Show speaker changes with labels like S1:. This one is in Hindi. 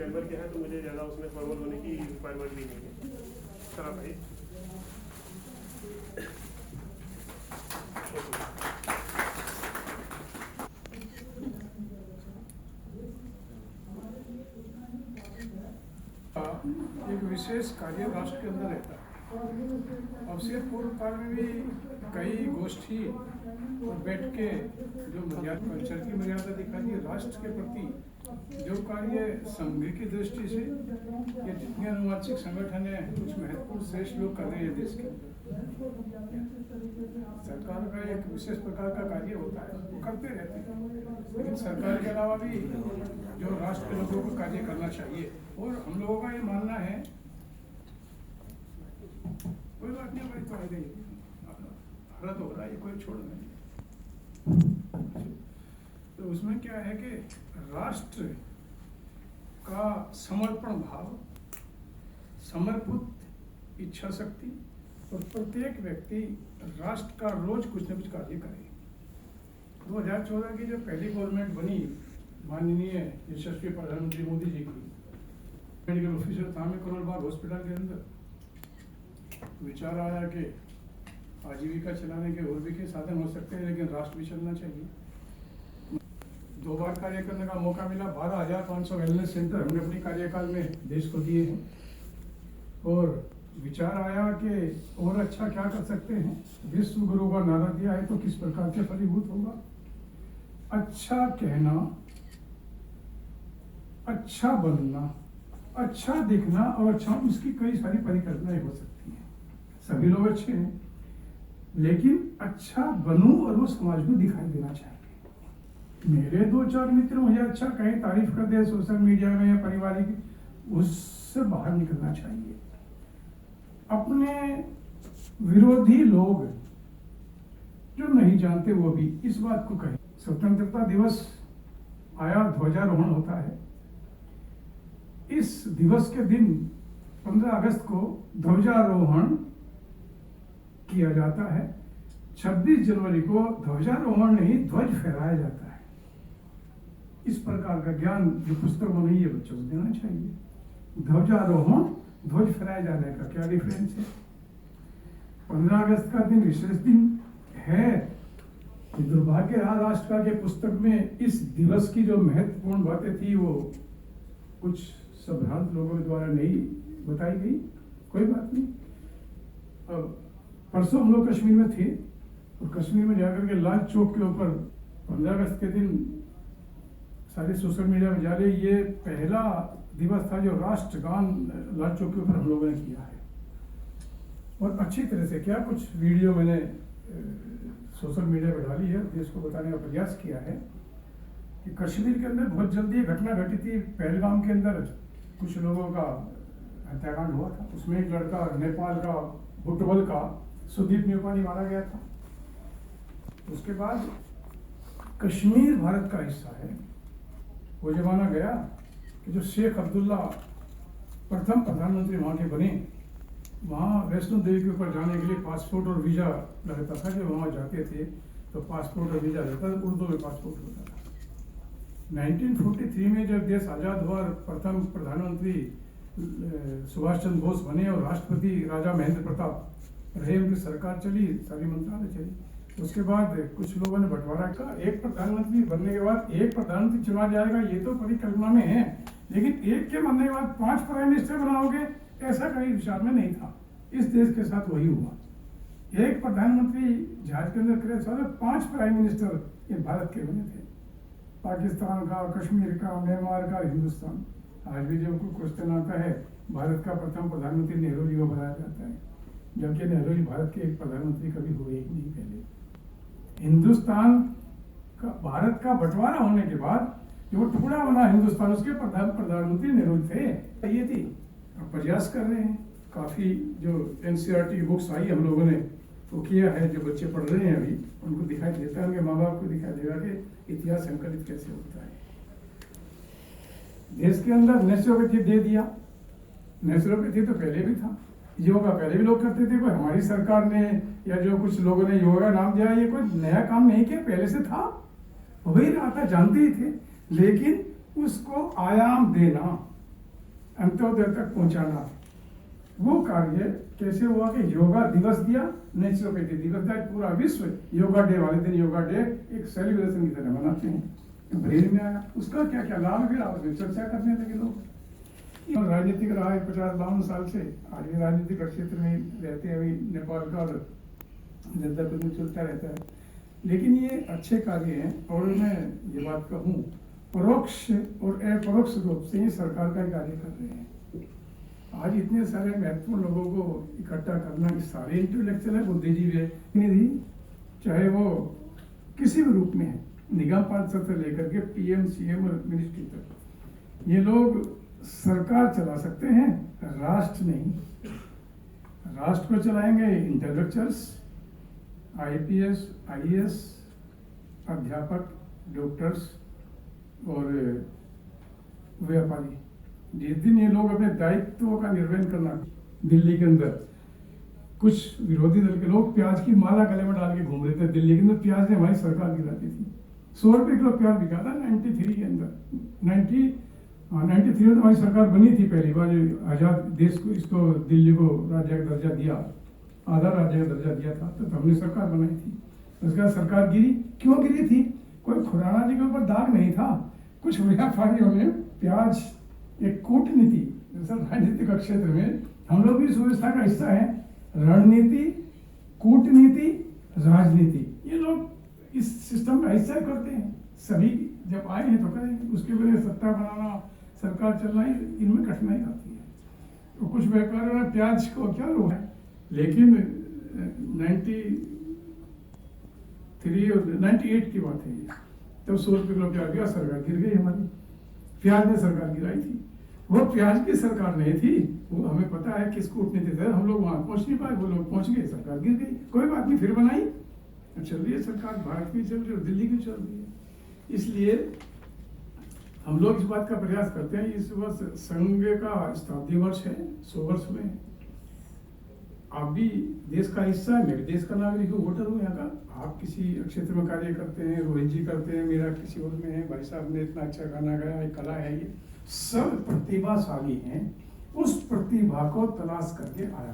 S1: चैम्बर के हैं तो मुझे ज़्यादा उसमें फॉरवर्ड होने की रिक्वायरमेंट भी नहीं है। सर आप भाई
S2: एक विशेष कार्य राष्ट्र के अंदर रहता है। अब से पूर्व काल में भी कई गोष्ठी और बैठ के जो मर्यादा कल्चर की मर्यादा दिखाई दी राष्ट्र के प्रति जो कार्य संघ की दृष्टि से ये जितने अनुवांशिक संगठन है कुछ महत्वपूर्ण श्रेष्ठ लोग कर रहे हैं देश के अंदर। सरकार का एक विशेष प्रकार का कार्य होता है वो करते रहते हैं, लेकिन सरकार के अलावा भी जो राष्ट्र के लोगों को कार्य करना चाहिए। और हम लोगों का ये मानना है कोई बात नहीं भाई, तो आ गई हरा तो हो रहा है, कोई छोड़ नहीं। तो उसमें क्या है कि राष्ट्र का समर्पण भाव, समर्पित इच्छा शक्ति और प्रत्येक व्यक्ति राष्ट्र का रोज कुछ न कुछ कार्य करे। 2014 की जब पहली गवर्नमेंट बनी माननीय यशस्वी प्रधानमंत्री मोदी जी की, मेडिकल ऑफिसर था मैं करोल बाग हॉस्पिटल के अंदर, विचार आया कि आजीविका चलाने के और भी के साधन हो सकते हैं लेकिन राष्ट्र भी चलना चाहिए। 2 बार कार्य करने का मौका मिला। 12,500 वेलनेस सेंटर हमने अपने कार्यकाल में देश को दिए हैं और विचार आया कि और अच्छा क्या कर सकते हैं। विश्व गुरु का नारा दिया है तो किस प्रकार से फलीभूत होगा। अच्छा कहना, अच्छा बनना, अच्छा दिखना और अच्छा, इसकी कई सारी परिकल्पनाएं हो सकती हैं। सभी लोग अच्छे हैं लेकिन अच्छा बनूं और वो समाज को दिखाई देना चाहिए। मेरे 2-4 मित्र मुझे अच्छा कहीं तारीफ कर दे सोशल मीडिया में या पारिवारिक, उससे बाहर निकलना चाहिए। अपने विरोधी लोग जो नहीं जानते वो भी इस बात को कहें। स्वतंत्रता दिवस आया, ध्वजारोहण होता है। इस दिवस के दिन 15 अगस्त को ध्वजारोहण किया जाता है। 26 जनवरी को ध्वजारोहण नहीं ध्वज फहराया जाता है। इस प्रकार का ज्ञान जो पुस्तक में नहीं है बच्चों को देना चाहिए। ध्वजारोहण ध्वज फहराए जाने का क्या डिफरेंस है। 15 अगस्त का दिन विशेष दिन है कि दुर्भाग्य रहा राष्ट्र के पुस्तक में इस दिवस की जो महत्वपूर्ण बातें थी वो कुछ संभ्रांत लोगों के द्वारा नहीं बताई गई। कोई बात नहीं। अब परसों हम लोग कश्मीर में थे और कश्मीर में जाकर के लाल चौक के ऊपर 15 अगस्त के दिन सारे सोशल मीडिया में जा रहे, ये पहला दिवस था जो राष्ट्रगान लाल चौक के ऊपर हम लोगों ने किया है। और अच्छी तरह से क्या कुछ वीडियो मैंने सोशल मीडिया पर डाली है, देश को बताने का प्रयास किया है कि कश्मीर के अंदर बहुत जल्दी एक घटना घटी थी। पहलगाम के अंदर कुछ लोगों का हत्याकांड हुआ था। उसमें एक लड़का नेपाल का बुटवल का सुदीप नेपाली मारा गया था। उसके बाद कश्मीर भारत का हिस्सा है। वो जमाना गया कि जो शेख अब्दुल्ला प्रथम प्रधानमंत्री वहाँ के बने, वहाँ वैष्णो देवी के ऊपर जाने के लिए पासपोर्ट और वीज़ा लगता था। जब वहाँ जाते थे तो पासपोर्ट और वीज़ा रहता था, उर्दू में पासपोर्ट होता था। 1943 में जब देश आज़ाद हुआ, प्रथम प्रधानमंत्री सुभाष चंद्र बोस बने और राष्ट्रपति राजा महेंद्र प्रताप रहे, उनकी सरकार चली, सारी मंत्रालय चली। उसके बाद कुछ लोगों ने बंटवारा का, एक प्रधानमंत्री बनने के बाद एक प्रधानमंत्री चुना जाएगा, ये तो परिकल्पना में है, लेकिन एक के बनने के बाद 5 प्राइम मिनिस्टर बनाओगे, ऐसा कहीं विचार में नहीं था। इस देश के साथ वही हुआ। एक प्रधानमंत्री जहाज के अंदर करे सारे 5 प्राइम मिनिस्टर ये भारत के बने थे। पाकिस्तान का, कश्मीर का, म्यांमार का, हिंदुस्तान। आज भी जब कोई क्वेश्चन आता है, भारत का प्रथम प्रधानमंत्री नेहरू जी को बनाया जाता है, जबकि नेहरू जी भारत के एक प्रधानमंत्री कभी हुए ही नहीं। पहले हिंदुस्तान का, भारत का बंटवारा होने के बाद जो टुकड़ा बना हिंदुस्तान, उसके प्रधानमंत्री नेहरू थे। ये थी। अब प्रयास कर रहे हैं, काफ़ी जो NCERT बुक्स आई हम लोगों ने वो किया है, जो बच्चे पढ़ रहे हैं अभी उनको दिखाई देता है, उनके माँ बाप को दिखाई देगा कि इतिहास संकलित कैसे होता है। देश के अंदर नेचुरोपैथी दे दिया। नेचुरोपैथी तो पहले भी था, योगा पहले भी लोग करते थे। कोई हमारी सरकार ने या जो कुछ लोगों ने योगा नाम दिया, ये कोई नया काम नहीं किया, पहले से था, हो ही रहा था, जानते ही थे। लेकिन उसको आयाम देना, अंत्योदय तक पहुंचाना। वो कार्य कैसे हुआ कि योगा दिवस दिया, नेचुरोपैथी दिवस दिया, पूरा विश्व योगा डे वाले दिन योगा डे एक सेलिब्रेशन की तरह मनाते हैं। ब्रेन में आया, उसका क्या क्या लाभ फिर आपस में चर्चा करने लगे लोग। राजनीतिक रहा है 50-52 साल से, आज भी राजनीतिक क्षेत्र में रहते हैं, अभी नेपाल का और जनता में चलता रहता है। लेकिन ये अच्छे कार्य हैं और मैं ये बात कहूँ परोक्ष और अपरोक्ष रूप से ये सरकार का कार्य कर रहे हैं। आज इतने सारे महत्वपूर्ण लोगों को इकट्ठा करना, कि सारे इंटेलेक्चुअल है, बुद्धिजीवी है, निधि चाहे वो किसी भी रूप में है, निगम पार्षद से लेकर के पीएम सीएम और मिनिस्ट्री तक, ये लोग सरकार चला सकते हैं, राष्ट्र नहीं। राष्ट्र को चलाएंगे इंटेलेक्चुअल्स, आईपीएस आईएएस, अध्यापक, डॉक्टर्स और व्यापारी। जिस दिन ये लोग अपने दायित्वों का निर्वहन करना, दिल्ली के अंदर कुछ विरोधी दल के लोग प्याज की माला गले में डाल के घूम रहे थे। दिल्ली के अंदर प्याज ने हमारी सरकार गिराती थी। 100 रुपए किलो प्याज बिका था 93 के अंदर। 93 में हमारी सरकार बनी थी पहली बार, आजाद देश को, इसको दिल्ली को राज्य का दर्जा दिया, आधा राज्य का दर्जा दिया था, तो हमने सरकार बनाई थी। उसके बाद सरकार गिरी। क्यों गिरी थी? कोई खुराना जी के ऊपर दाग नहीं था, कुछ व्यापारियों ने प्याज एक कूटनीति, राजनीतिक क्षेत्र में हम लोग भी इस व्यवस्था का हिस्सा है। रणनीति, कूटनीति, राजनीति, ये लोग इस सिस्टम का हिस्सा करते हैं। सभी जब आए हैं तो करेंगे, उसके बजाय सत्ता बनाना, सरकार चलना, इनमें कठिनाई आती है। तो कुछ व्यापारियों ने प्याज को क्या रोका है, लेकिन 93 और 98 की बात है ये, तब 100 रुपये किलो प्याज गया, सरकार गिर गई हमारी। प्याज ने सरकार गिराई थी, वो प्याज की सरकार नहीं थी, वो हमें पता है किस कूटनीति से हम लोग वहां पहुंच नहीं पाए, वो लोग पहुंच गए, सरकार गिर गई। कोई बात नहीं, फिर बनाई, चल रही है सरकार, भारत की चल रही है और दिल्ली की चल रही है। इसलिए हम लोग इस बात का प्रयास करते हैं। इस वर्ष संघ का शताब्दी वर्ष है, 100 वर्ष में आप भी देश का हिस्सा है, मैं भी देश का नागरिक हूँ, वोटर हूँ यहाँ का। आप किसी क्षेत्र में कार्य करते हैं, रोहित जी करते हैं, मेरा किसी और में है, भाई साहब ने इतना अच्छा गाना गाया, कला है, ये सब प्रतिभाशाली हैं, उस प्रतिभा को तलाश करके आया।